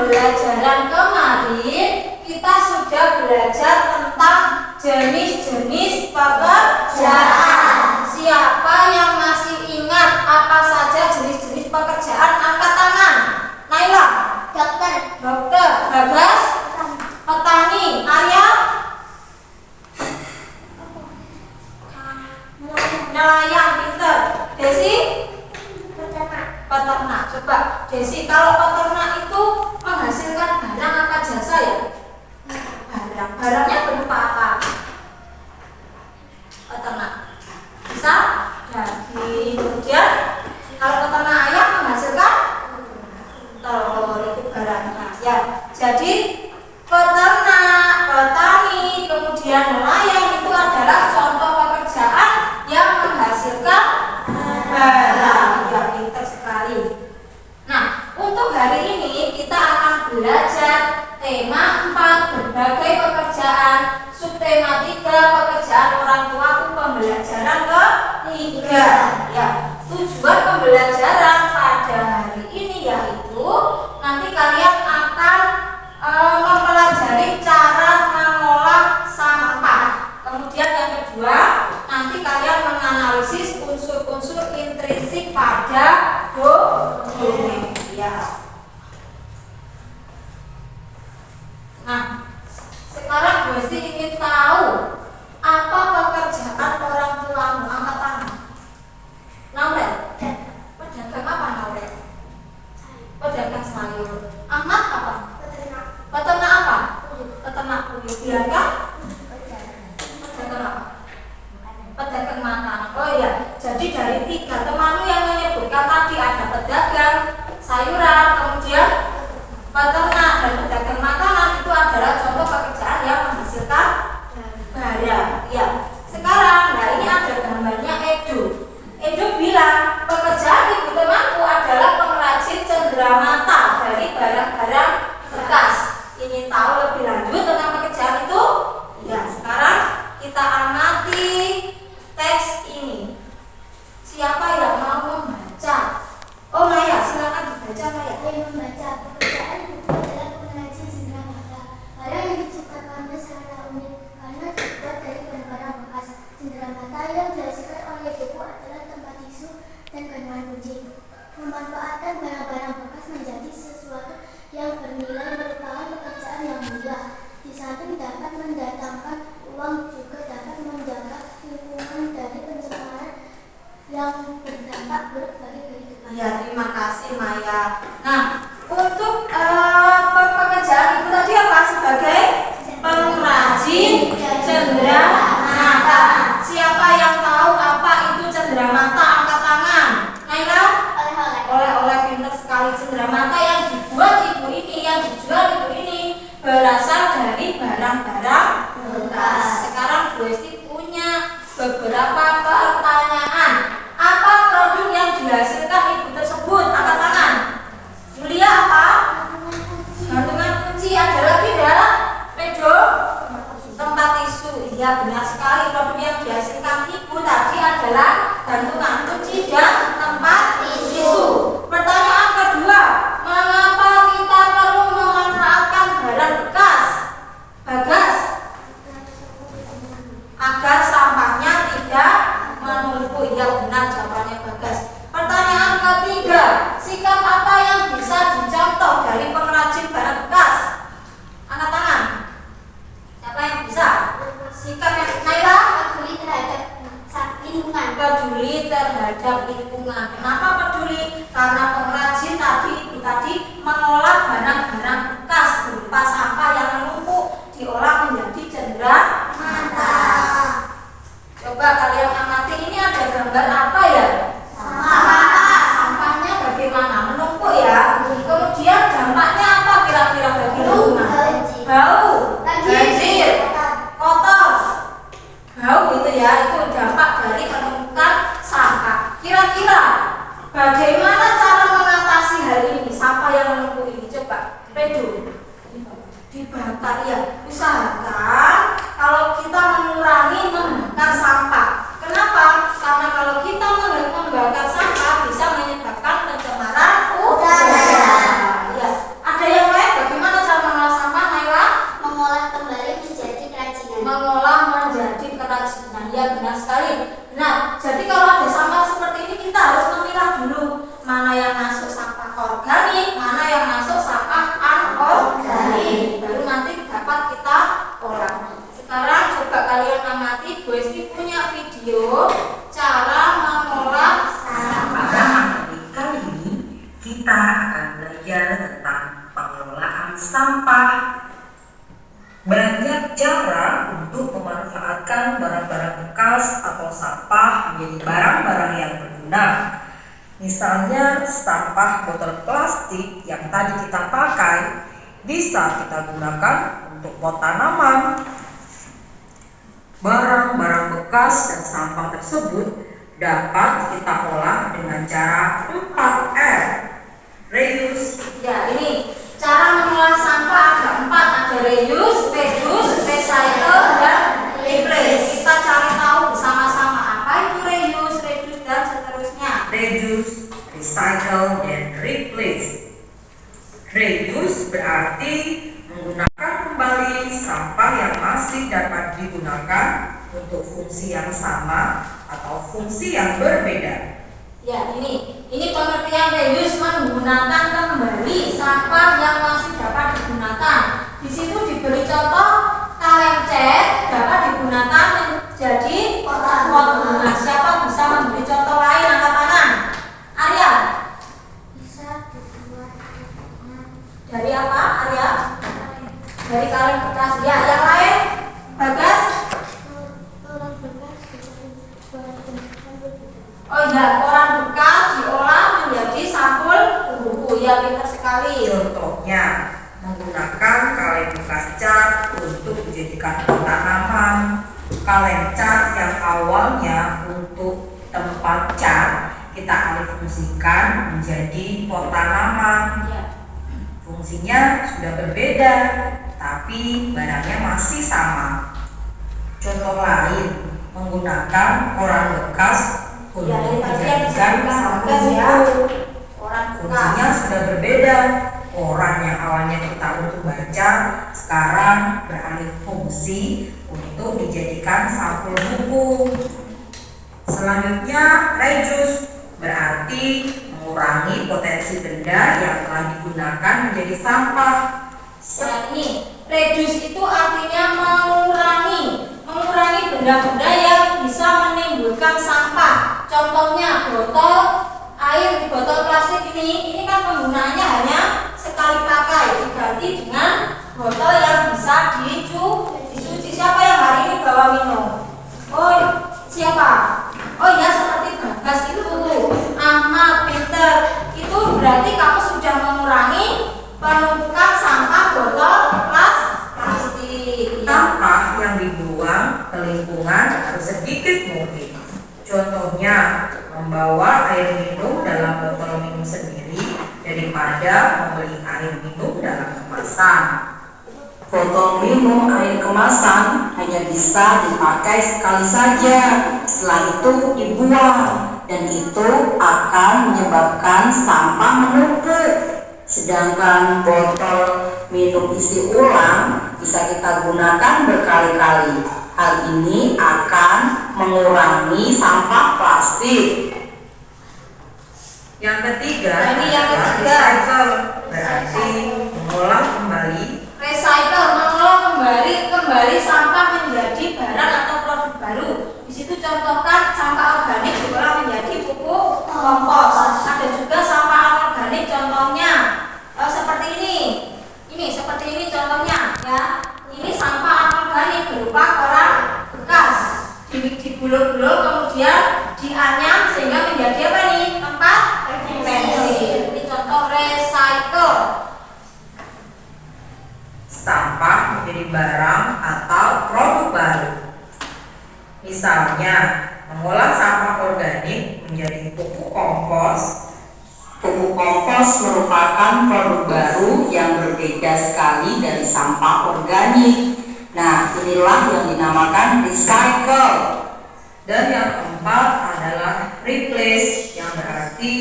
pembelajaran kemarin kita sudah belajar tentang jenis-jenis pekerjaan. Siapa yang masih ingat apa saja jenis-jenis pekerjaan? Angkat tangan. Naila. Dokter. Dokter. Bagas. Petani. Arya. Nelayan. Pinter. Desi. Peternak. Coba Desi, kalau peternak itu menghasilkan barang apa jasa ya? Barangnya berupa apa? Peternak bisa daging. Kemudian kalau peternak ayam menghasilkan telur, itu barangnya ya. Jadi peternak, petani, kemudian nelayan itu adalah contoh pekerjaan yang menghasilkan barang. Ya, pintar sekali. Nah, untuk hari ini kita akan belajar tema 4 berbagai pekerjaan, subtema 3 pekerjaan orang tuaku, pembelajaran ke-3. Ya, tujuan pembelajaran pada hari ini yaitu nanti kalian akan mempelajari cara mengolah sampah. Kemudian yang kedua, nanti kalian menganalisis unsur-unsur intrinsik pada dokumen. Ya. Nah, sekarang gue sih ingin tahu apa pekerjaan orang tuamu. Angkat tangan. Naurel. Pedagang apa Naurel? Pedagang sayur. Ahmad apa? Peternak apa? Peternak puyuh. Bianca? Pedagang apa? Pedagang makanan. Oh iya, jadi dari 3 temanmu yang menyebutkan tadi ada pedagang sayuran, kemudian peternak dan pedagang makanan, itu adalah contoh pekerjaan yang menghasilkan barang. Ya. Sekarang, nah ini ada gambarnya Edo. Edo bilang pekerjaan ibu temanku adalah pengrajin cenderamata dari barang-barang bekas. Ingin tahu lebih lanjut tentang pekerjaan itu? Ya, sekarang kita amati teks ini. Siapa yang mau membaca? Oh Maya, silakan dibaca Maya. Saya membaca. Pekerjaan ibu adalah pengrajin cenderamata. Barang yang diciptakannya secara unik karena terbuat dari barang-barang bekas. Cenderamata yang dihasilkan oleh ibu adalah tempat tisu dan gantungan kunci. Memanfaatkan barang-barang bekas menjadi sesuatu yang bernilai merupakan pekerjaan yang mulia. Di samping dapat mendatangkan uang, juga dapat menjaga lingkungan dari pencemaran yang berdampak buruk bagi kehidupan. Ya, terima kasih Maya. Nah, untuk pekerjaan ibu tadi apa? Sebagai pengrajin cenderamata. Siapa yang tahu apa itu cenderamata? Angkat tangan. Naila? Oleh-oleh, pintar sekali. Cenderamata yang dibuat ibu ini, yang dijual ibu ini berasal dari barang-barang bekas. Sekarang Bu Esti punya beberapa pertanyaan. Apa produk yang dihasilkan ibu tersebut? Angkat tangan. Julia apa? Gantungan kunci. Ada lagi enggak? Pedro? Tempat tisu. Iya, benar sekali. Produk yang dihasilkan ibu tadi adalah gantungan kunci dan tempat tisu. Pertanyaan kedua, mengapa kita perlu memanfaatkan barang bekas? Bagas? Agar sampahnya tidak menumpuk. Ya, benar jawabannya Bagas. Pertanyaan ketiga, sikap apa yang bisa dicontoh dari pengrajin barang bekas? Angkat tangan. Siapa yang bisa? Sikap yang Naila? Peduli terhadap lingkungan. Peduli terhadap lingkungan. Kenapa peduli? Karena pengrajin ibu tadi mengolah barang-barang bekas berupa sampah yang menumpuk, diolah menjadi cenderamata. Coba kalian amati, ini ada gambar apa ya? Sampah. Sampahnya bagaimana? Menumpuk ya. Kemudian dampaknya apa kira-kira bagi lingkungan? Bau, banjir, kotor. Bau itu ya, itu dampak dari penumpukan sampah. Kira-kira bagaimana cara mengatasi hal ini? Sampah yang menumpuk ini, coba Pedro. Dibakar ya. Usahakan kalau kita mengurangi membakar sampah. Kenapa? Karena kalau kita membakar sampah bisa menyebabkan pencemaran udara. Ya. Ada yang lain sampah. Banyak cara untuk memanfaatkan barang-barang bekas atau sampah menjadi barang-barang yang berguna. Misalnya sampah botol plastik yang tadi kita pakai bisa kita gunakan untuk pot tanaman. Barang-barang bekas dan sampah tersebut dapat kita olah dengan cara 4R. Reuse. Ya, ini cara mengolah sampah ada 4, ada reuse, recycle, dan replace. Kita cari tahu bersama-sama apa itu reuse, dan seterusnya. Reuse, recycle, dan replace. Reuse berarti menggunakan kembali sampah yang masih dapat digunakan untuk fungsi yang sama atau fungsi yang berbeda. Ya, ini pengertian reuse, menggunakan kembali sampah yang masih dapat digunakan. Di situ diberi contoh kaleng cat dapat digunakan menjadi pot bunga. Siapa bisa memberi contoh lain? Angkat tangan. Arya. Bisa dibuat Dari apa, Arya? Dari kaleng bekas. Ya, yang lain? Bagas? orang bekas dibuat Oh iya, koran bekas diolah menjadi sampul buku. Ya, pintar sekali. Contohnya, menggunakan kaleng bekas cat untuk dijadikan pot tanaman. Kaleng cat yang awalnya untuk tempat cat kita alih fungsikan menjadi pot tanaman. Ya. Fungsinya sudah berbeda, tapi barangnya masih sama. Contoh lain, menggunakan koran bekas untuk Ya, ini tadi yang dijadikan disebutkan sampul bekas ya. buku. Koran Fungsinya bekas. sudah berbeda. Koran yang awalnya kita untuk baca sekarang beralih fungsi untuk dijadikan sampul buku. Selanjutnya, reuse berarti mengurangi potensi benda yang telah digunakan menjadi sampah. Ya, ini reduce itu artinya mengurangi benda-benda yang bisa menimbulkan sampah. Contohnya botol air, botol plastik ini kan penggunaannya hanya sekali pakai, diganti dengan botol yang bisa dicuci. Siapa yang hari ini bawa minum? Oh, siapa? Oh ya, seperti Bagas itu. Ahmad, Peter, itu berarti kamu sudah mengurangi penumpukan sampah botol plastik. Sampah yang dibuang ke lingkungan harus sedikit mungkin. Contohnya, membawa air minum dalam botol minum sendiri daripada membeli air minum dalam kemasan. Botol minum air kemasan hanya bisa dipakai sekali saja, setelah itu dibuang, dan itu akan menyebabkan sampah menumpuk. Sedangkan botol minum isi ulang bisa kita gunakan berkali-kali. Hal ini akan mengurangi sampah plastik. Yang ketiga, Nah, ini yang ketiga. recycle berarti mengolah kembali. Recycle, mengolah kembali sampah menjadi barang atau produk baru. Di situ contohkan sampah organik diolah menjadi pupuk kompos. Ada juga sampah anorganik, contohnya seperti ini. Ini seperti ini contohnya, ya. Ini sampah anorganik berupa koran bekas. Digulung-gulung kemudian dianyam sehingga menjadi apa nih? Tempat pensil. Ini contoh recycle. Sampah menjadi barang atau produk baru. Misalnya, mengolah sampah organik menjadi pupuk kompos. Pupuk kompos merupakan produk baru yang berbeda sekali dari sampah organik. Nah, inilah yang dinamakan recycle. Dan yang keempat adalah replace, yang berarti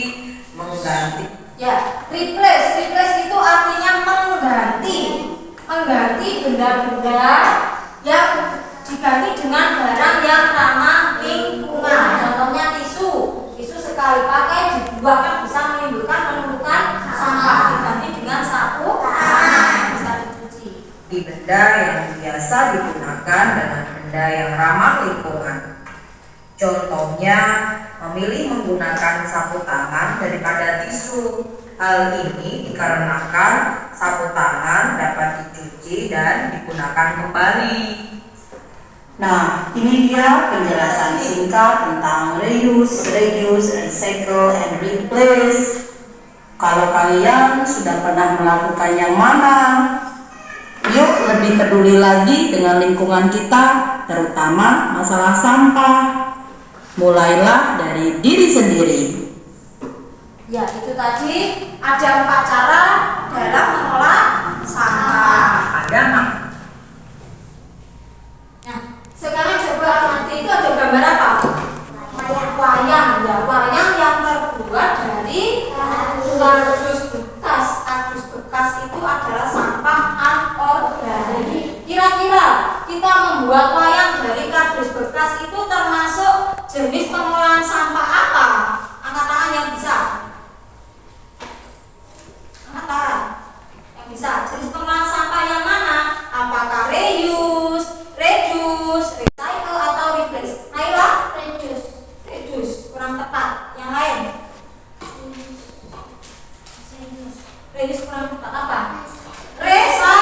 mengganti. Ya, replace itu artinya mengganti benda-benda yang diganti dengan barang yang ramah lingkungan. Contohnya tisu sekali pakai dibuang kan bisa menimbulkan penumpukan sampah, diganti dengan sapu tangan bisa dicuci. Di benda yang biasa digunakan dengan benda yang ramah lingkungan. Contohnya, memilih menggunakan sapu tangan daripada tisu. Hal ini dikarenakan sapu tangan bersih dan digunakan kembali. Nah, ini dia penjelasan singkat tentang reuse, reduce, recycle, and replace. Kalau kalian sudah pernah melakukan yang mana, yuk lebih peduli lagi dengan lingkungan kita, terutama masalah sampah. Mulailah dari diri sendiri. Ya, itu tadi ada 4 cara dalam mengolah sampah. Ada nggak? Nah, sekarang coba nanti itu ada gambar apa? Wayang, ya, wayang yang terbuat dari kardus bekas. Kardus bekas itu adalah sampah anorganik. Kira-kira kita membuat wayang dari kardus bekas itu termasuk jenis pengolahan sampah apa? Angkat tangan yang bisa. Angkat tangan yang bisa. Jenis pengolahan sampah yang mana? Apakah reuse, reduce, recycle, atau replace? Ayolah. Reduce, kurang tepat. Yang lain? Reduce kurang tepat apa? Recycle.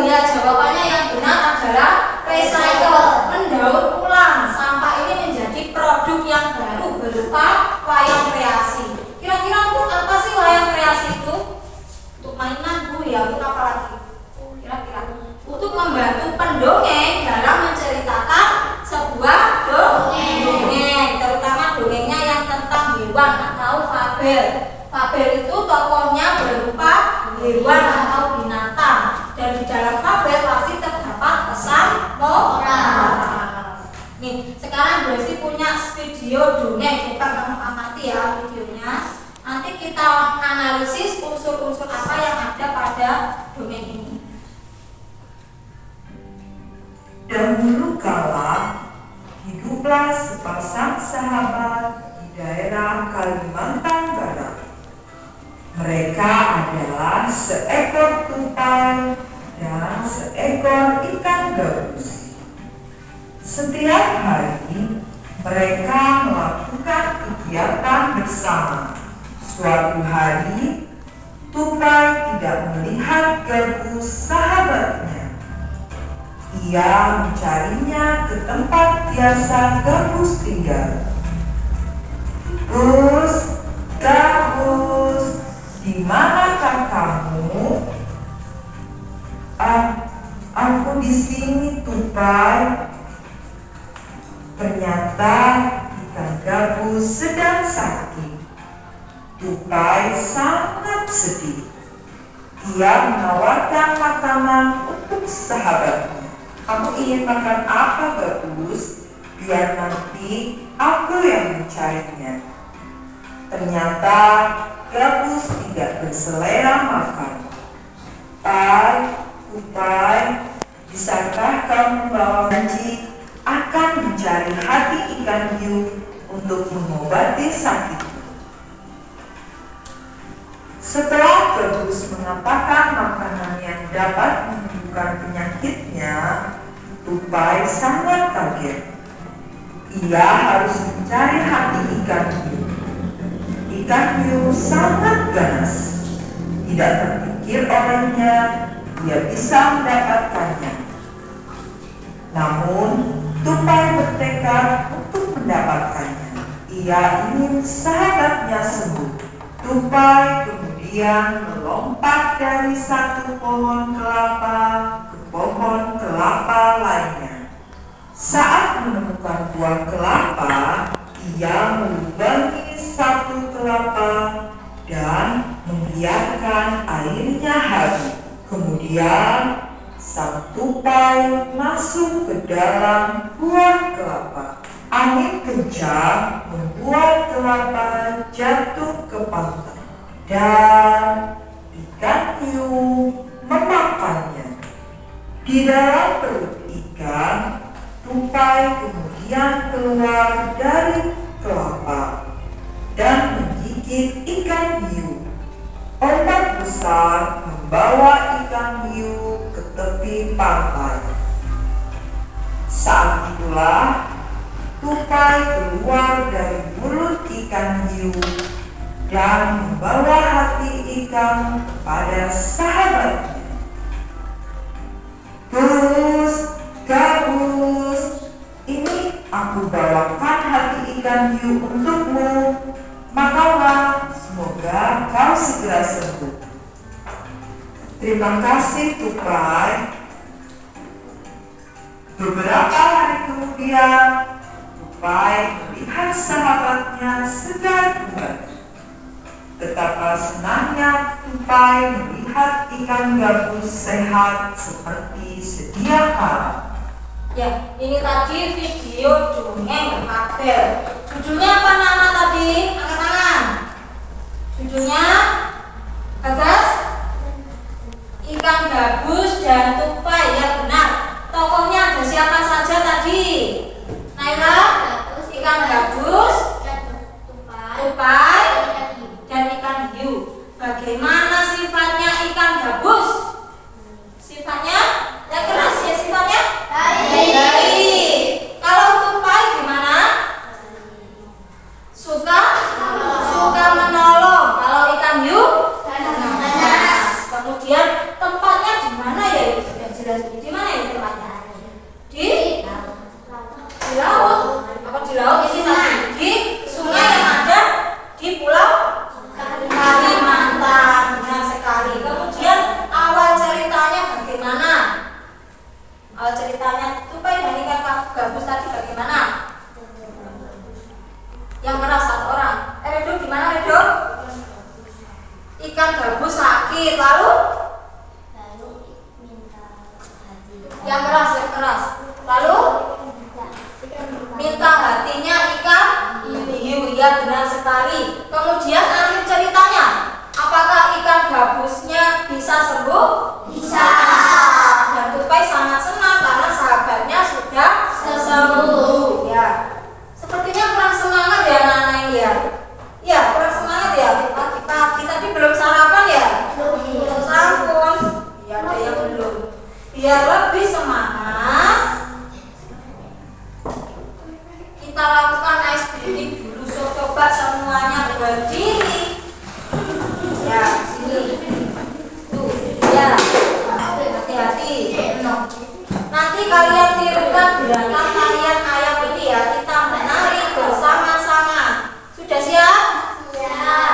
Ya, jawabannya yang benar adalah recycle. Mendaur ulang sampah ini menjadi produk yang baru berupa wayang kreasi. Kira-kira untuk apa sih wayang kreasi itu? Untuk mainan, Bu, ya, untuk apa lagi? Kira-kira untuk membantu pendongeng dalam menceritakan sebuah dongeng, terutama dongengnya yang tentang hewan atau fabel. Fabel itu tokohnya berupa hewan atau binatang, dan di dalam fabel pasti terdapat pesan moral. Nih, sekarang Desi punya video dongeng, coba kamu amati ya videonya. Nanti kita analisis unsur-unsur apa yang ada pada dongeng ini. Dahulu kala, hiduplah sepasang sahabat di daerah Kalimantan Barat. Mereka adalah seekor tupai dan seekor ikan gabus. Setiap hari, mereka melakukan kegiatan bersama. Suatu hari, tupai tidak melihat gabus sahabatnya. Ia mencarinya ke tempat biasa gabus tinggal. Gabus, di manakah kamu? Aku di sini, tupai. Ternyata ikan gabus sedang sakit. Tupai sangat sedih. Ia menawarkan makanan untuk sahabatnya. Kamu ingin makan apa, gabus? Biar nanti aku yang mencarinya. Ternyata gabus tidak berselera makan. Tupai, bisakah kamu membawa janji akan mencari hati ikan hiu untuk mengobati sakitnya? Setelah gabus mengatakan makanan yang dapat menyembuhkan penyakitnya, tupai sangat kaget. Ia harus mencari hati ikan hiu. Ikan hiu sangat ganas. Tidak terpikir olehnya dia bisa mendapatkannya. Namun, tupai bertekad untuk mendapatkannya. Ia ingin sahabatnya sembuh. Tupai kemudian melompat dari satu pohon kelapa ke pohon kelapa lainnya. Saat menemukan buah kelapa, ia melubangi satu kelapa dan membiarkan airnya habis. Kemudian sang tupai masuk ke dalam buah kelapa. Angin kencang membuat kelapa jatuh ke pantai dan ikan hiu memakannya. Di dalam perut ikan, tupai kemudian keluar dari kelapa dan menggigit ikan hiu. Ombak besar membawa ikan hiu ke tepi pantai. Saat itulah tupai keluar dari mulut ikan hiu dan membawa hati ikan kepada sahabatnya. aku bawakan hati ikan hiu untukmu. Makanlah, semoga kau segera sembuh. Terima kasih, tupai. Beberapa hari kemudian, tupai melihat sahabatnya sedang kembali. Betapa senangnya tupai melihat ikan gabus sehat seperti sedia kala. Ya, ini tadi video dongeng Abel. Judulnya apa nama tadi? Angkat tangan. Judulnya Bagas? Ikan gabus dan tupai. Ya benar. Tokohnya ada siapa saja tadi? Naila? Ikan gabus, tupai, dan ikan hiu. Bagaimana sifatnya ikan gabus? Sifatnya yang keras ya sifatnya? Baik. Kalau tupai gimana? Suka menolong. Kalau ikan hiu? Ganas. Kemudian tempatnya di mana ya? Sudah jelas. Di mana ya tempatnya? Di laut. Apa di laut? Ini tadi di sungai yang ada di Pulau Kalimantan. Benar sekali. Kemudian awal ceritanya bagaimana? Awal ceritanya tupai dan ikan gabus tadi bagaimana? Yang keras satu orang. Redo gimana Redo? Ikan gabus sakit lalu yang keras. Lalu minta hatinya ikan hiu. Ya benar sekali. Kemudian akhir ceritanya, apakah ikan gabusnya bisa sembuh? Bisa. Dan tupai sangat senang karena sahabatnya sudah sembuh. Ya. Sepertinya kurang semangat ya anak-anak ini ya. Ya, kurang semangat ya. Pagi-pagi tadi belum sarapan ya? Belum sampun. Ya, ada yang belum. Biar lebih semangat, kita lakukan ice breathing dulu. So, coba semuanya berdiri. Ya, sini. Tuh, ya. Hati-hati. Nanti kalian tirukan gerakan kalian ayam ini ya. Kita menari bersama-sama. Sudah siap? Siap.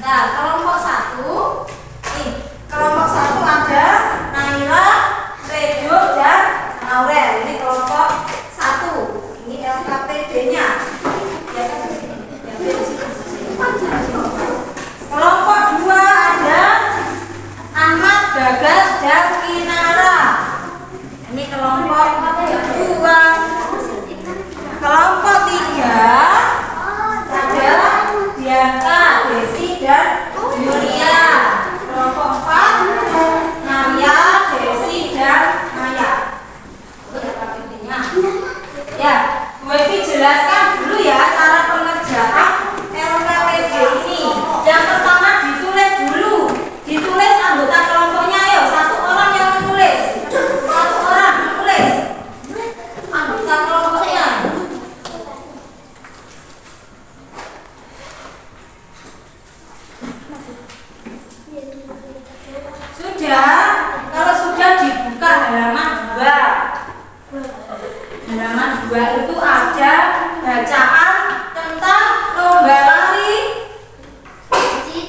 Nah, kelompok 1. Nih, kelompok 1 ada Naila, Rejo, dan Aurel. Ini kelompok 1. Ini LKPD-nya. Kelompok 2 ada Ahmad, Bagas, dan Kinara. Ini kelompok 2. Kelompok 3 ada Bianca, Desi, dan Yulia. Kelompok 4 Maria, Desi, dan Maya. Ya, Bu Evi jelaskan dulu ya cara pengerjaan LKPD ini. Yang pertama ditulis dulu. Ditulis anggota kelompoknya. Ayo, satu orang yang menulis. Satu orang menulis anggota kelompoknya. Sudah? Kalau sudah dibuka halaman 2. Halaman 2 itu ada bacaan tentang lomba lari,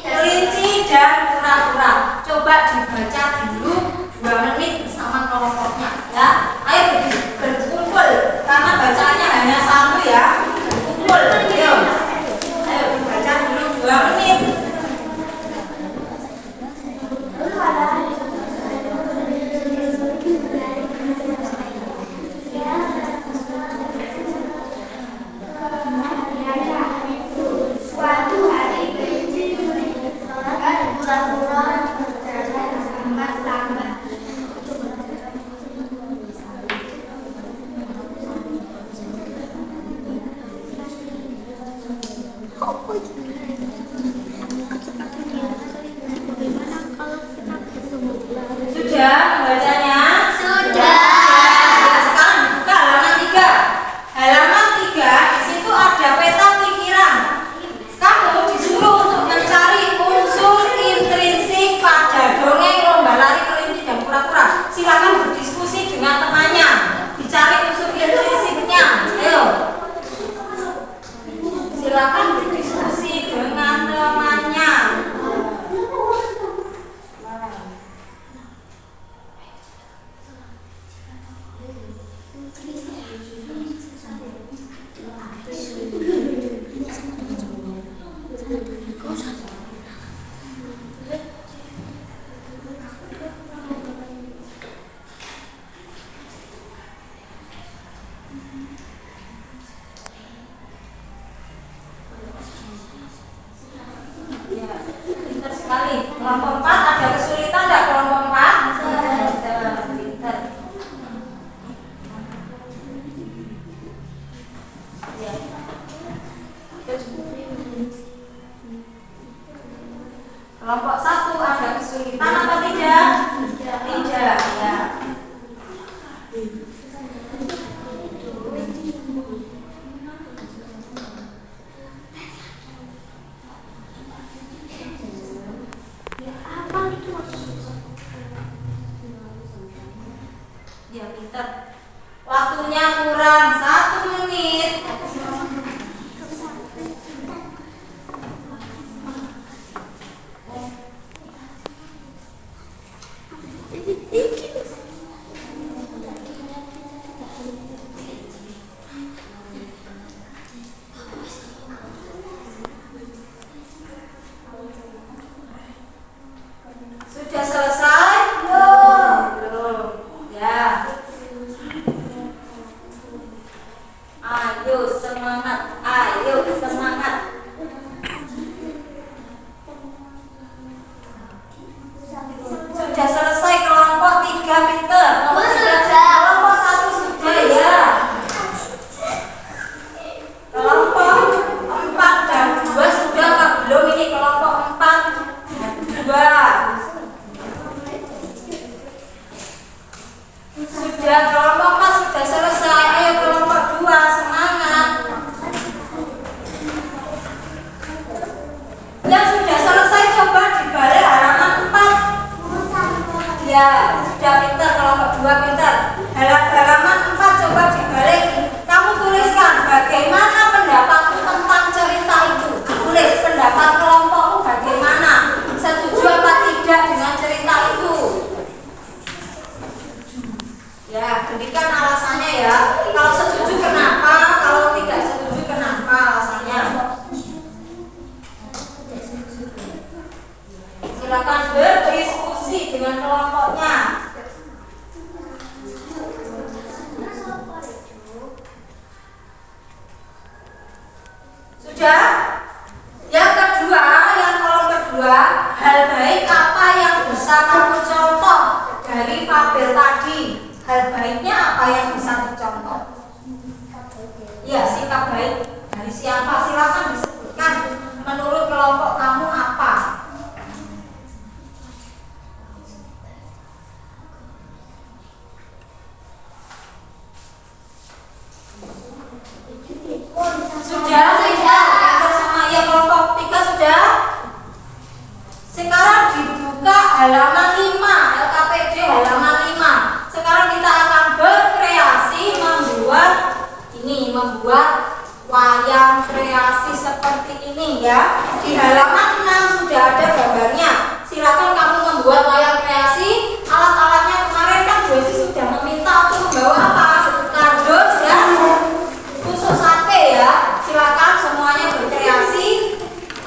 kelinci, dan kura-kura. Coba dibaca dulu 2 menit bersama kelompoknya ya. Ayo berkumpul karena bacaannya hanya 1 ya. Berkumpul. Ayo dibaca dulu 2 menit. Suatu hari kelinci menemukan kura-kura bertambat-tambat. Sudah membacanya? Sudah. Ya, sekarang dibuka halaman 3. Halaman 3 di situ ada peta pikiran. Kamu disuruh untuk mencari unsur intrinsik pada dongeng lomba lari, kelinci, dan kura-kura. Silakan berdiskusi dengan temannya. Dicari unsur intrinsiknya. Ayo. Silakan berdiskusi dengan temannya. Ya, pintar sekali. Kelompok 4 ada kesulitan enggak kelompok 4? Pintar. Ya. Kelompok 1 ada kesulitan apa tidak? Tidak. Ya. Ya, pintar. Waktunya kurang 1 menit. Sudah selesai? Belum. Ya. Ayo semangat, ayo semangat. Sudah selesai kelompok 3 pinter. Kelompok 1 sudah ya. Kelompok 4 dan 2 sudah apa belum? Ini kelompok 4 2. Sudah kelompok 4 sudah selesai. Ayo kelompok 2 semangat. Yang sudah selesai coba dibalik halaman 4. Ya, sudah pintar kelompok 2 pintar. Halaman 4 coba dibalik. Kamu tuliskan bagaimana pendapatmu tentang cerita itu. Tulis pendapat kelompokmu bagaimana. Sudah? Yang kedua, yang kolom kedua, hal baik apa yang bisa kamu contoh dari fabel tadi? Hal baiknya apa yang bisa dicontoh? Ya, sikap baik dari siapa? Silakan disebutkan. Menurut kelompok kamu apa? Sudah. Bersama ya kelompok 3 sudah. Sekarang dibuka halaman 5, LKPD halaman 5. Sekarang kita akan berkreasi membuat wayang kreasi seperti ini ya. Di halaman 6 sudah ada gambarnya. Silakan kamu membuat wayang kreasi. Alat-alatnya kemarin kan Bu Esi sudah meminta untuk membawa apa? Kardus dan tusuk sate ya. Silakan semuanya berkreasi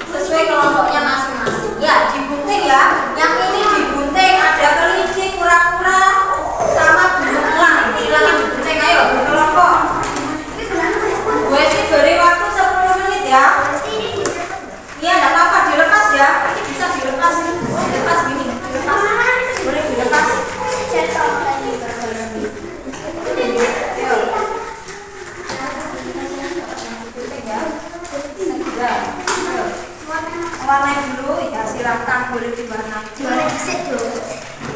sesuai kelompoknya masing-masing. Ya, digunting ya. Yang ini digunting, ada kelinci, kura-kura, sama burung elang. Silakan digunting, ayo berkelompok. Bu Esi beri waktu 10 menit ya. Iya, enggak apa-apa, dilepas ya. Ini bisa dilepas. Dilepas gini, dilepas. Boleh dilepas. Warnai dulu ya, silakan boleh diwarnai. Boleh enggak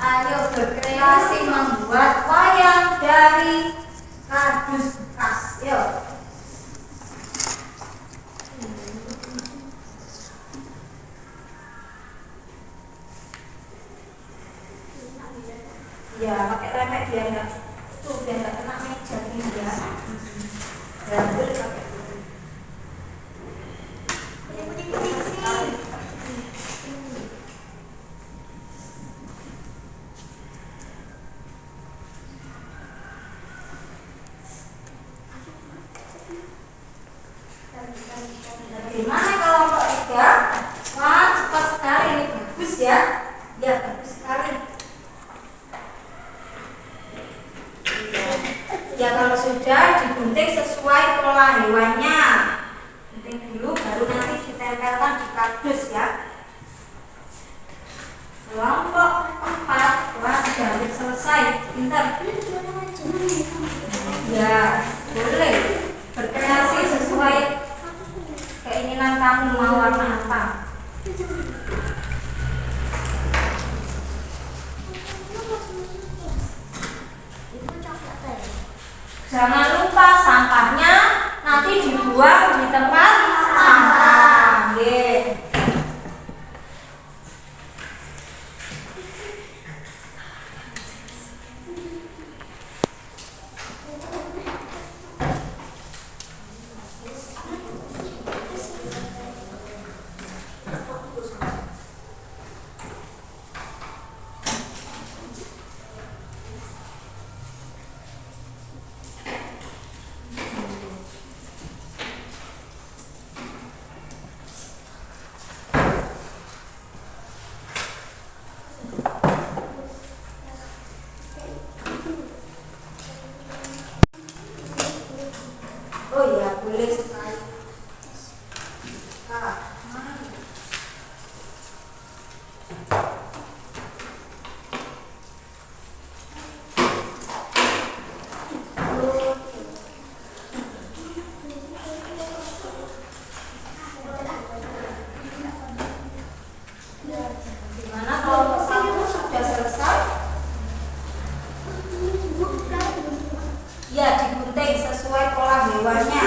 ayo berkreasi membuat wayang dari kardus bekas. Yuk. Ya, pakai remek biar enggak kena meja ini ya. Dan boleh pakai dulu. Gimana kelompok 3? Wah, cepat sekali ini, bagus ya. Ya, bagus sekali. Ya, kalau sudah digunting sesuai pola hewannya. Gunting dulu baru nanti ditempelkan di kardus ya. Kelompok 4, wah sudah hampir selesai. Pintar. Ya, boleh berkreasi sesuai keinginan kamu mau warna apa. Jangan lupa sampahnya nanti dibuang di tempat sampah. Oh iya, boleh sekali. Gimana kalau satu sudah selesai? Ya, digunting sesuai pola hewannya.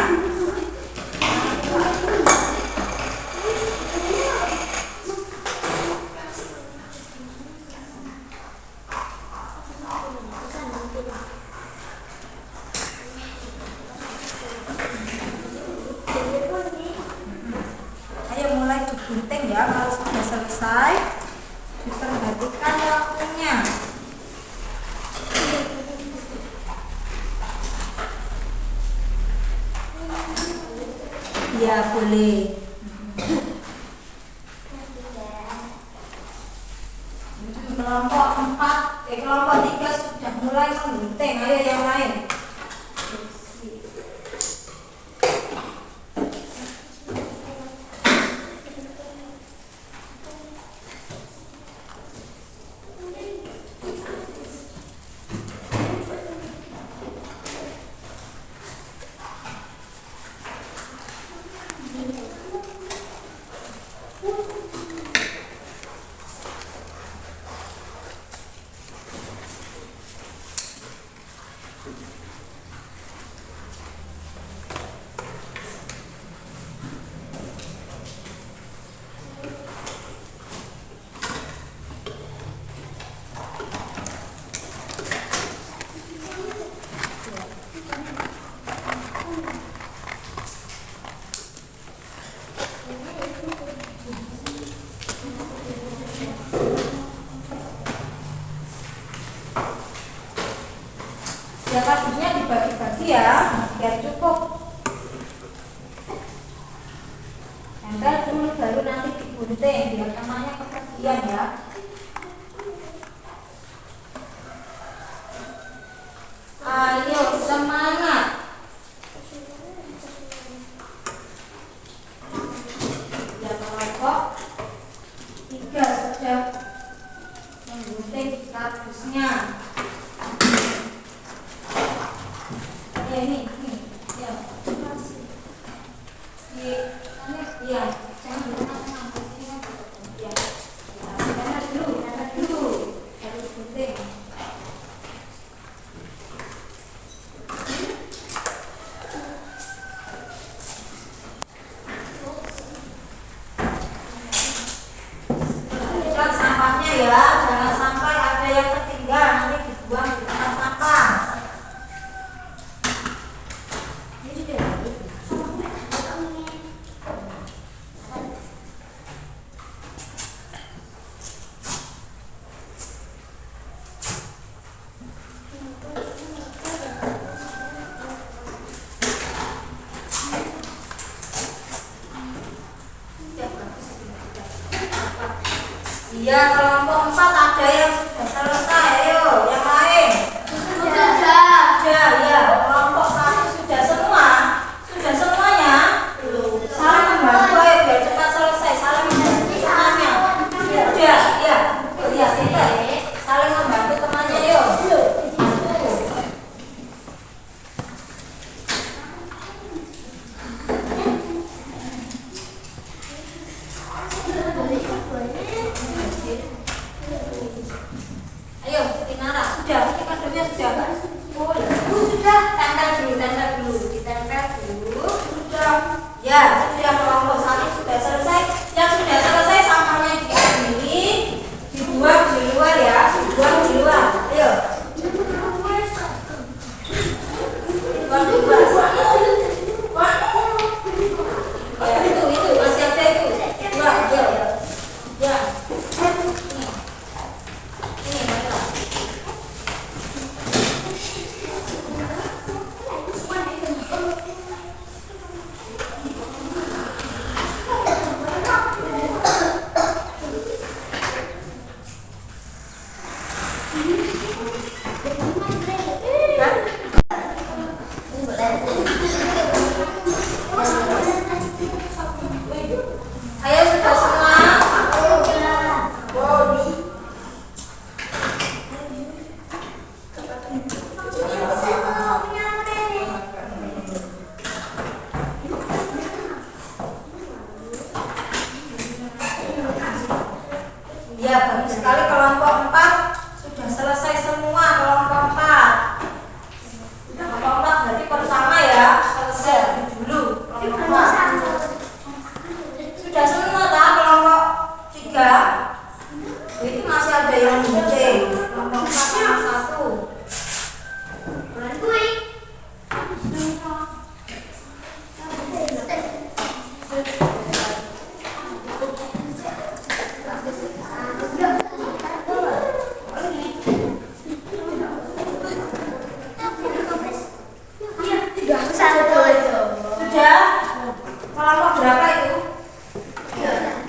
Ayo mulai digunting ya, kalau sudah selesai diperhatikan waktunya. Ya boleh. kelompok 3 sudah mulai menggunting. Ayo yang lain. Ya kardusnya dibagi-bagi ya, biar cukup. Tempel dulu baru nanti digunting, biar temannya kebagian ya. Ayo semangat. Ya kelompok 3 sudah menggunting kardusnya. Ini ya iya jangan lupa ya karena dulu harus penting. Lihat sampahnya ya, jangan sampai ada yang tertinggal nanti dibuang di tempat sampah. Iya, kelompok 4 ada yang sudah selesai. Ayo, yang lain. Sudah, ya. Kelompok 1 sudah semua. Sudah semuanya. Saling membantu ayo biar cepat selesai. Saling membantu temannya. Sudah, ya. Iya, pintar. Saling membantu temannya, yuk. Ayo, Tinara, sudah, ini kardusnya sudah. Sudah, tempel dulu, ditempel dulu. Sudah. Ya, sudah kelompok 1 sudah selesai. Yang sudah selesai sampahnya diambil, dibuang di luar ya, dibuang di luar. Ayo. Dibuang di luar. Ya, itu masih ada itu. Buang, ya. Ya. Ini mana? Ayo sudah semua. Ya, bagus sekali kelompok 4 sudah selesai semua kelompok 4. Kelompok 4 berarti pertama ya, selesai dulu kelompok 4. Sudah semua tak kelompok 3. Itu masih ada yang gunting. Kelompok 4 sama 1. Sudah? Kelompok berapa itu?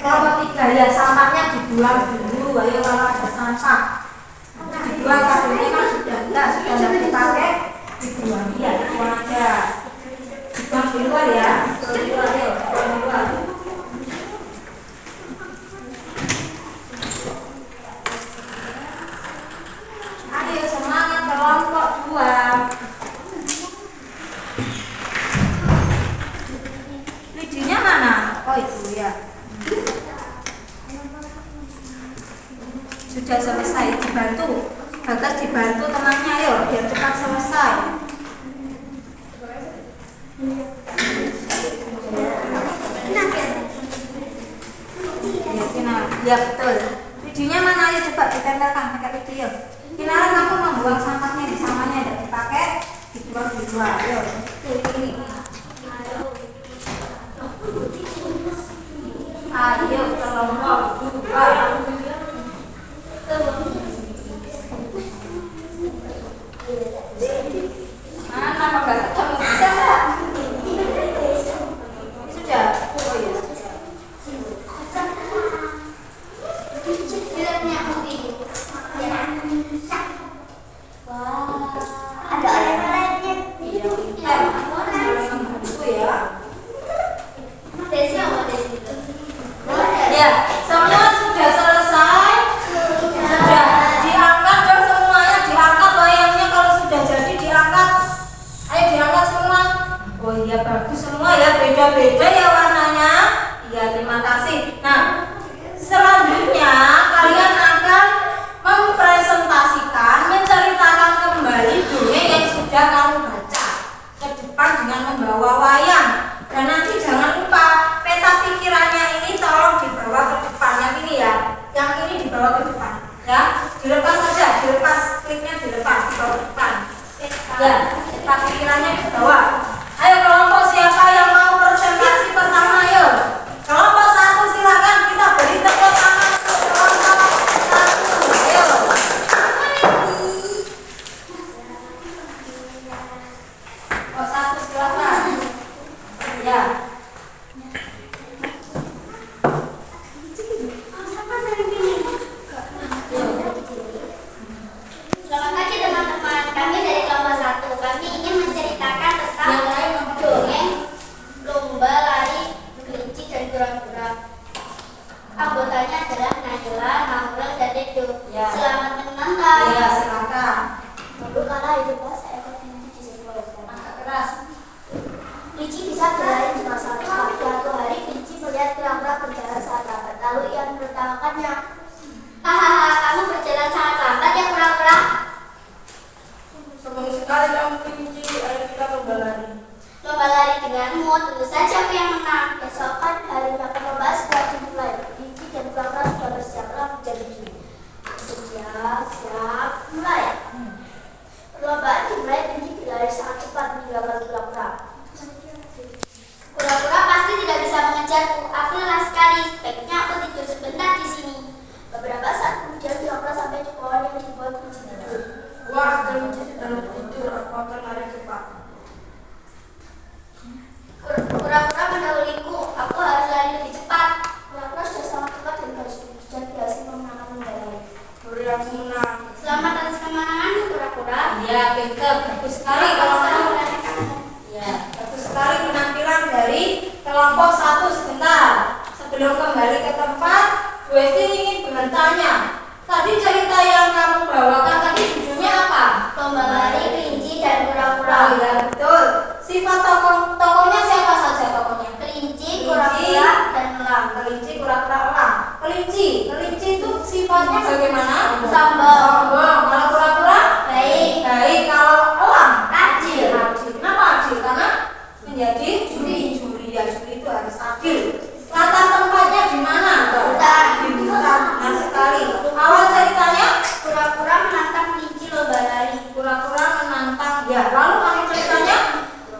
Kelompok 3 ya, sampahnya dibuang dulu. ayo kalau ada sampah dibuang, kabelnya kan sudah enggak dipakai, dibuang, ya dibuang aja, dibuang di luar ya, di luar, ayo dibuang di luar. Ayo semangat kelompok 2. Lidinya mana? Oh itu ya. Sudah selesai, dibantu. Bagas dibantu temannya, ayo biar cepat selesai. Ya betul. Videonya mana, ayo coba ditempelkan pakai video. Kinaran kamu membuang sampahnya di sampahnya tidak dipakai, dibuang di luar. Ayo, ini. Ayo kelompok 2. Mana nggak ketemu, bisa nggak? Sudah. Oh iya. Wah, ada orang-orangnya. Iya, pintar. Itu ya. Desi apa Desi? Ya, semua sudah selesai. Sudah diangkat dong semuanya, diangkat wayangnya kalau sudah jadi diangkat. Ayo diangkat semua. Oh iya bagus semua ya, beda-beda ya warnanya. Iya terima kasih. Nah selanjutnya kalian akan mempresentasikan, menceritakan kembali dongeng yang sudah kamu baca ke depan dengan membawa wayang. Dan nanti jangan lupa peta pikirannya ini tolong dibawa ke depan. Yang ini ya, yang ini dibawa ke depan ya, dilepas saja, dilepas klipnya, dilepas dibawa ke depan ya, peta pikirannya dibawa. Ayo kelompok siapa yang mau presentasi pertama, ayo kelompok 1 silakan, kita beri tepuk tangan untuk kelompok 1. Ayo kelompok 1 silakan ya. Selamat pagi teman-teman, kami dari kelompok 1. Kami ingin menceritakan tentang dongeng lomba lari kelinci dan kura-kura. Anggotanya adalah Najla, Naurel, dan Dedo. Ya. Selamat menonton. Ya silakan. Dulu kala hiduplah seekor kelinci di sebuah hutan. Angkat keras. Kelinci bisa berlari cuma satu. Suatu hari kelinci melihat kura-kura berjalan sangat lambat. Lalu ia menertawakannya. Hahaha, kamu berjalan sangat lambat ya kura-kura. Senang sekali kamu kelinci, ayo kita lomba lari. Lomba lari denganmu, tentu saja aku yang menang. Keesokan harinya perlombaan segera dimulai. Kelinci dan kura-kura sudah bersiap-siap berjanji. Siap, mulai. Perlombaan dimulai, kelinci berlari sangat cepat meninggalkan kura-kura. Kura-kura pasti tidak bisa mengejarku. Aku lelah sekali. Sebaiknya aku tidur sebentar di sini. Beberapa saat kemudian kura-kura sampai di pohon yang dibuat kelinci tidur. Wah, kelinci sedang tidur, aku akan lari cepat. Kura-kura mendahuluku. Aku harus lari lebih cepat. Kura-kura sudah sangat cepat dan berhasil memenangkan lomba lari. Beri aku menang. Selamat atas kemenanganmu, kura-kura. Ya, pintar, bagus sekali kalau kamu. Ya, bagus sekali penampilan dari kelompok 1 sebentar. Sebelum kembali ke tempat, Bu Esti ingin bertanya. Tadi cerita yang kamu bawakan tadi judulnya apa? Lomba lari kelinci dan kura-kura. Oh ya betul. Sifat tokohnya siapa saja tokohnya? Kelinci, kura-kura, dan elang. Kelinci, kura-kura, elang. Kelinci itu sifatnya bagaimana? Sombong. Sombong. Kalau kura-kura? Baik. Baik. Kalau elang? Adil. Adil. Kenapa adil? Karena menjadi juri. Ya juri itu harus adil. Latar tempatnya di mana? Hutan. Di hutan. Benar sekali. Awal ceritanya? Kura-kura menantang kelinci lomba lari. Kura-kura menantang. Ya. Lalu akhir ceritanya?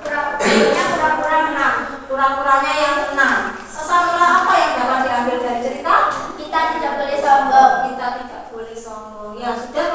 Kura-kura menang. Kura-kuranya yang menang. Pesan moral apa yang dapat diambil dari cerita? Kita tidak boleh sombong. Kita tidak boleh sombong. Ya sudah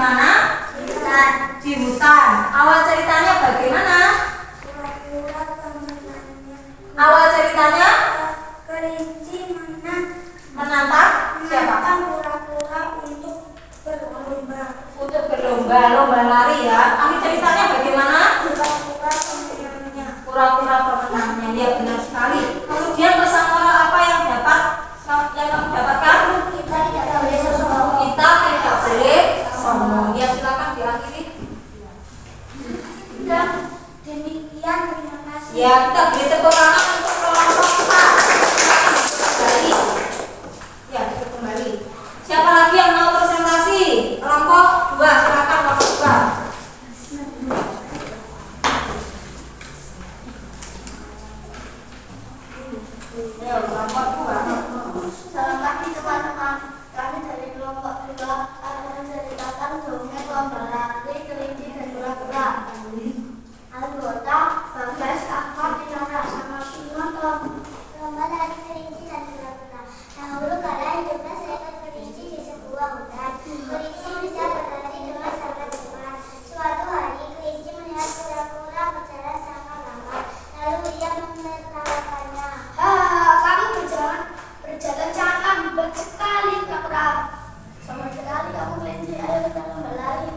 mana? Di hutan. Awal ceritanya bagaimana? Awal ceritanya Kelinci menantang siapa? kura-kura untuk berlomba. Untuk berlomba lari ya. Akhir ceritanya bagaimana? Kura-kura pemenangnya. Kura-kura pemenangnya. Ya benar sekali. Kemudian pesan moral apa yang kamu dapatkan? Kita tidak boleh sombong. Kita tidak boleh sombong. Ya silakan diakhiri. Dan demikian, terima kasih. Ya kita beri tepuk tangan untuk kelompok kita. Kembali. Ya kita kembali. Siapa lagi yang mau presentasi? Kelompok 2 silakan kelompok 2. Ya kelompok 2. Selamat pagi teman-teman. Kami dari kelompok 2 akan menceritakan dongeng lomba lari kelinci dan kura-kura. Anggota Bagas, Kakak, Tinara, sama Sinotong. Lomba lari kelinci dan kura-kura. Dahulu kala hiduplah seekor kelinci di sebuah hutan. Kelinci bisa berlari dengan sangat cepat. Suatu hari kelinci melihat kura-kura berjalan sangat lambat. Lalu ia menertawakannya. Kamu berjalan sangat lambat sekali, kura-kura. Sama sekali kamu kelinci. Ayo kita lomba lari.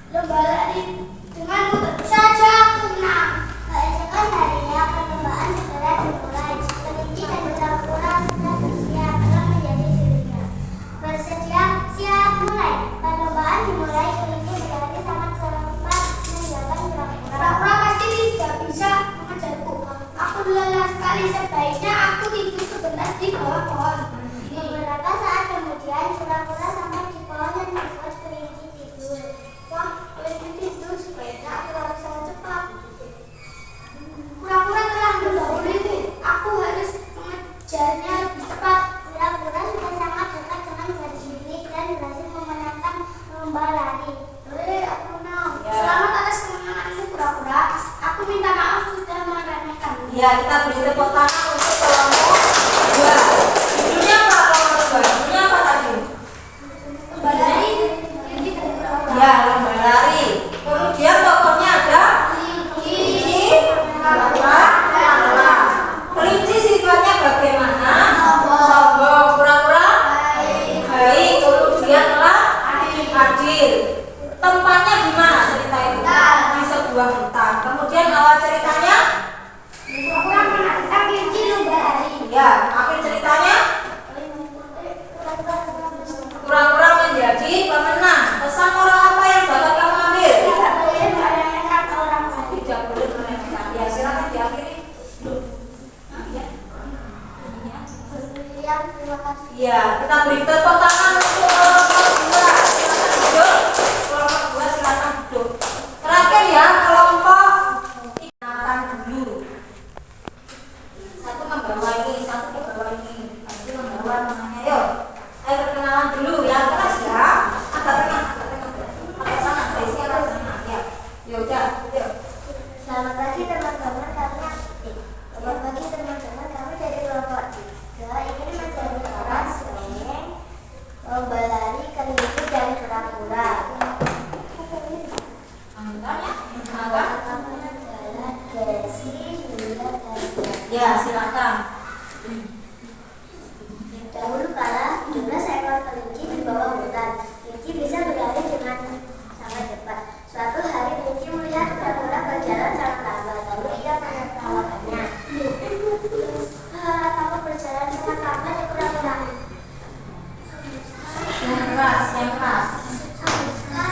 Lomba lari denganmu tentu saja aku menang. Keesokan harinya perlombaan segera dimulai. Kelinci dan kura-kura sudah bersiap telah menjadi dirinya. Bersiap mulai. Perlombaan dimulai. Kelinci berlari sangat cepat meninggalkan kura-kura. Kura-kura pasti tidak bisa mengejarku. Aku lelah sekali. Sebaiknya aku tidur sebentar di bawah pohon. Beberapa saat kemudian kura-kura sampai di pohon dan membuat kelinci tidur. Wah, kelinci tidur, sebaiknya aku lari sangat cepat. Kura-kura telah mendahuluku. Aku harus mengejarnya lebih cepat. Kura-kura sudah sangat dekat dengan garis finish dan berhasil memenangkan lomba lari. Aku menang. Selamat atas kemenanganmu, kura-kura. Aku minta maaf sudah meremehkanmu. Ya kita beri tepuk tangan untuk kelompok 2. Judulnya apa kelompok 2? Judulnya apa tadi? Lomba lari kelinci dan kura-kura. Ya lomba lari. Kemudian tokohnya ada kelinci, kura-kura, kura-kura. Kelinci sifatnya bagaimana? Sombong. Kura-kura baik. Kemudian telah adil. Tempatnya di mana cerita itu? Di sebuah hutan. Kemudian awal ceritanya? Kura-kura menantang kelinci lomba lari. Ya, akhir ceritanya kura-kura menjadi pemenang. Pesan moral apa yang dapat kamu ambil? Tidak boleh meremehkan orang lain. Tidak boleh meremehkan. Ya, silakan diakhiri. Terima kasih. Ya, kita beri tepuk tangan untuk kelompok 2. Silakan duduk. Kelompok 2 silakan duduk. Terakhir ya, kelompok kenalan dulu. Satu membawa ini, satu membawa ini. Satu membawa namanya. Ayo perkenalan dulu yang keras ya. Agak tengah. Agak sana, base agak sana. Ya. Yaudah, yuk. Selamat pagi teman-teman, Selamat pagi teman-teman, kami dari kelompok 3 ingin menceritakan dongeng lomba lari kelinci dan kura-kura. Angkat ya. Angkat. Nama adalah Desi, Julia, dan Ya, silakan. Dahulu kala hiduplah seekor kelinci di bawah hutan. Kelinci bisa berlari dengan sangat cepat. Suatu hari kelinci melihat kura-kura berjalan sangat lambat. Lalu ia menertawakannya. Kamu berjalan sangat lambat ya kura-kura. Yang keras, yang keras. Sama sekali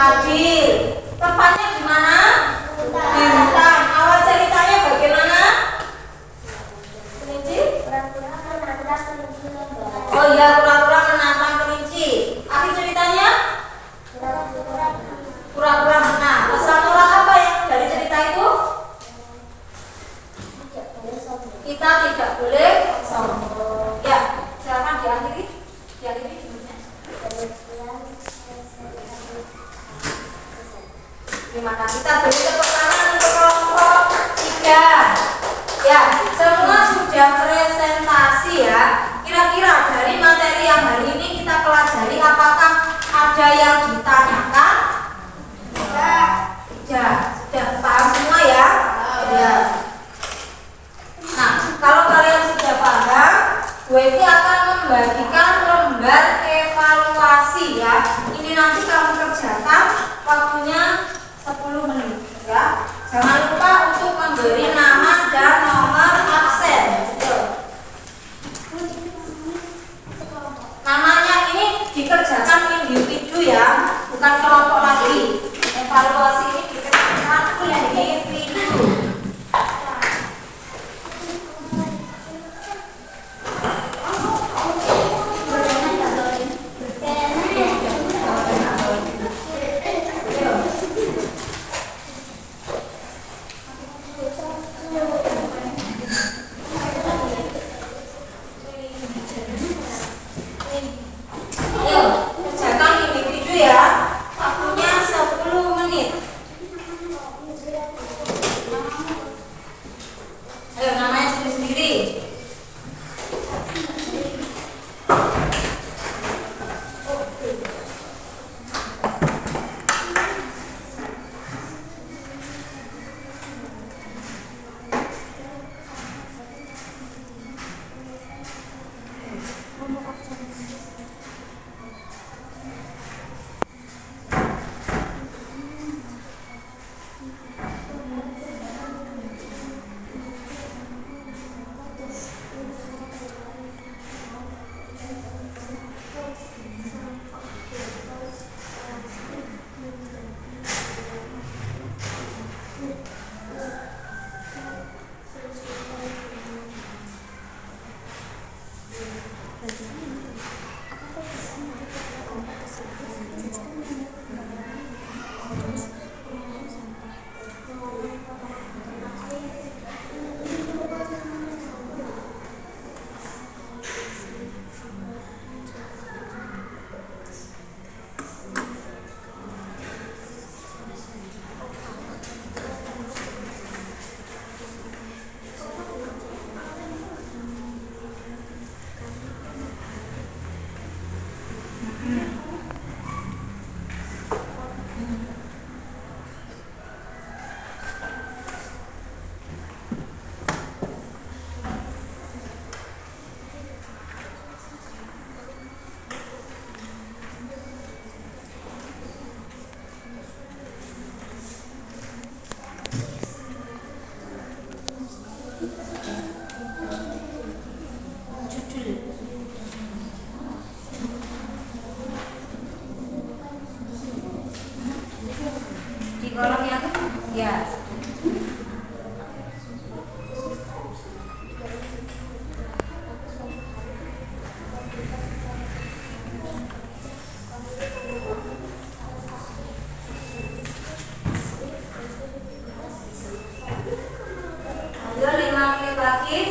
Adil. Tempatnya di mana? Di hutan. Awal ceritanya bagaimana? Kelinci? Oh iya, pura-pura menantang kelinci. Akhir ceritanya? Pura-pura menang. Pesan moral apa yang dari cerita itu? Kita tidak boleh sombong. Ya, silakan diakhiri. Dulunya. Terima kasih. Kita beri tepuk tangan untuk kelompok 3. Ya, semua sudah presentasi ya. Kira-kira dari materi yang hari ini kita pelajari, apakah ada yang ditanyakan? Tidak. Sudah paham semua ya? Ya. Nah, kalau kalian sudah paham, gue ini akan membagikan lembar evaluasi ya. Ini nanti kamu kerjakan, waktunya 10 menit ya. Jangan lupa untuk memberi nama dan nomor absen. Namanya ini dikerjakan individu ya, bukan kelompok lagi. Evaluasi ini dikerjakan individu. Kolom yang ya. Ayo 5 menit lagi.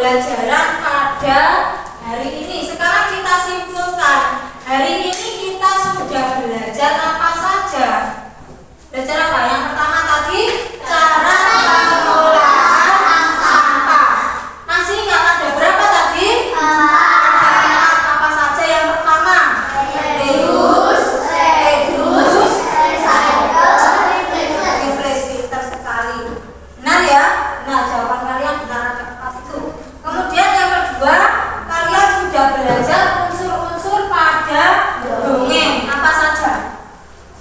pembelajaran pada hari ini. Sekarang kita simpulkan. Hari ini kita sudah belajar apa saja? Belajar apa? Yang pertama tadi cara pengelolaan sampah. Masih ingat ada berapa tadi? Apa saja yang pertama? Reuse, replace. Pintar sekali. Benar ya? Nah, jawaban kalian benar, ada 4 itu. Kemudian yang kedua, kalian sudah belajar unsur-unsur pada dongeng. Apa saja?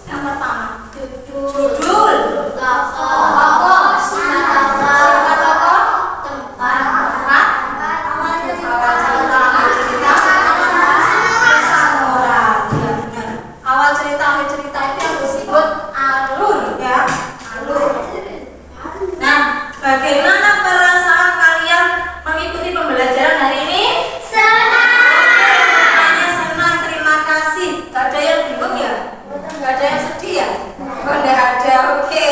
Yang pertama, judul, tokoh, siapa tokoh, tempat, awal cerita, pesan moral. Ya, benar. Awal cerita, akhir cerita itu yang disebut alur, ya, alur. Nah, bagaimana perasaan kalian mengikuti pembelajaran hari ini? Hanya senang, terima kasih. Gak ada yang bingung ya? Gak ada yang sedih ya? Oh, gak ada, oke.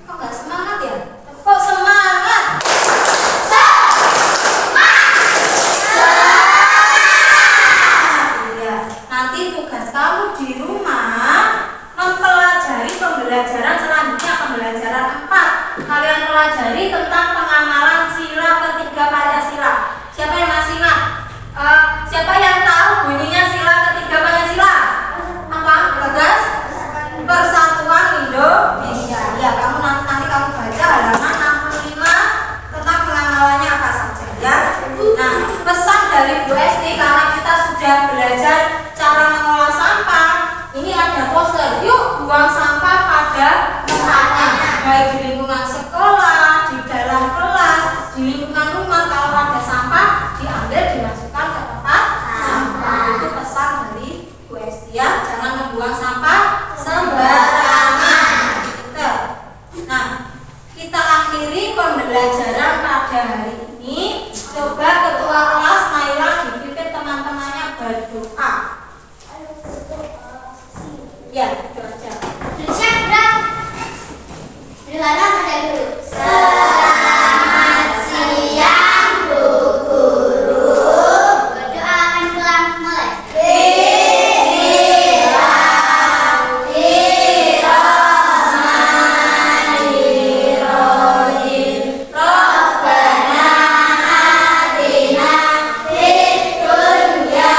Kok gak semangat ya? Kok semangat? Iya. Nanti tugas kamu di rumah mempelajari pembelajaran selanjutnya, pembelajaran 4. Kalian pelajari tentang pengamalan sila ketiga Pancasila. Siapa yang masih ingat? Siapa yang tahu bunyinya sila ketiga Pancasila? Apa? Bagas? Persatuan Indonesia. Ya, kamu nanti kamu baca halaman 65 tentang pengamalannya apa saja ya. Nah, pesan dari Bu Esti karena kita sudah belajar cara mengolah sampah. Ini ada poster. Yuk buang sampah pada tempatnya. Baik di lingkungan sekolah, di dalam kelas, di lingkungan rumah. Kalau ada sampah diambil dimasukkan ke tempat sampah. Itu pesan dari Bu Esti ya. Jangan membuang sampah sembarangan. Gitu. Nah, kita akhiri pembelajaran pada hari ini. Coba ketua kelas Naila dipimpin teman-temannya berdoa. Ya, itu aja. Selamat siang Bu Guru. Berdoa akan mulai. Bismillahirrahmanirrahim. Rabbana atina fid dunya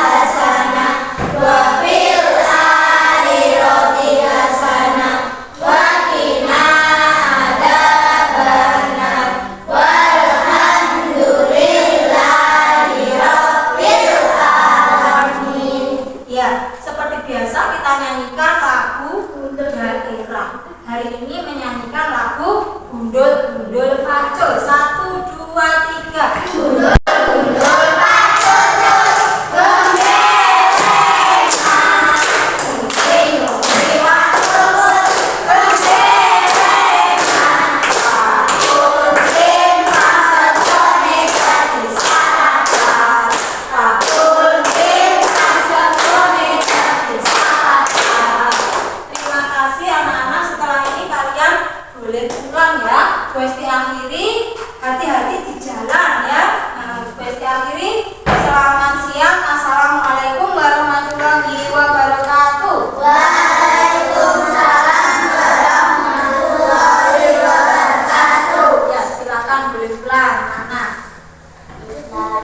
hasanah wa fil akhirati hasanah wa qina adzabannar. Walhamdulillahi rabbil alamin. Ya, seperti biasa kita nyanyikan lagu daerah. Hari ini menyanyikan lagu Gundul-Gundul Pacul. 1, 2, 3. Gundul. Terima kasih anak-anak. Setelah ini kalian boleh pulang ya. Questi akhiri, hati-hati di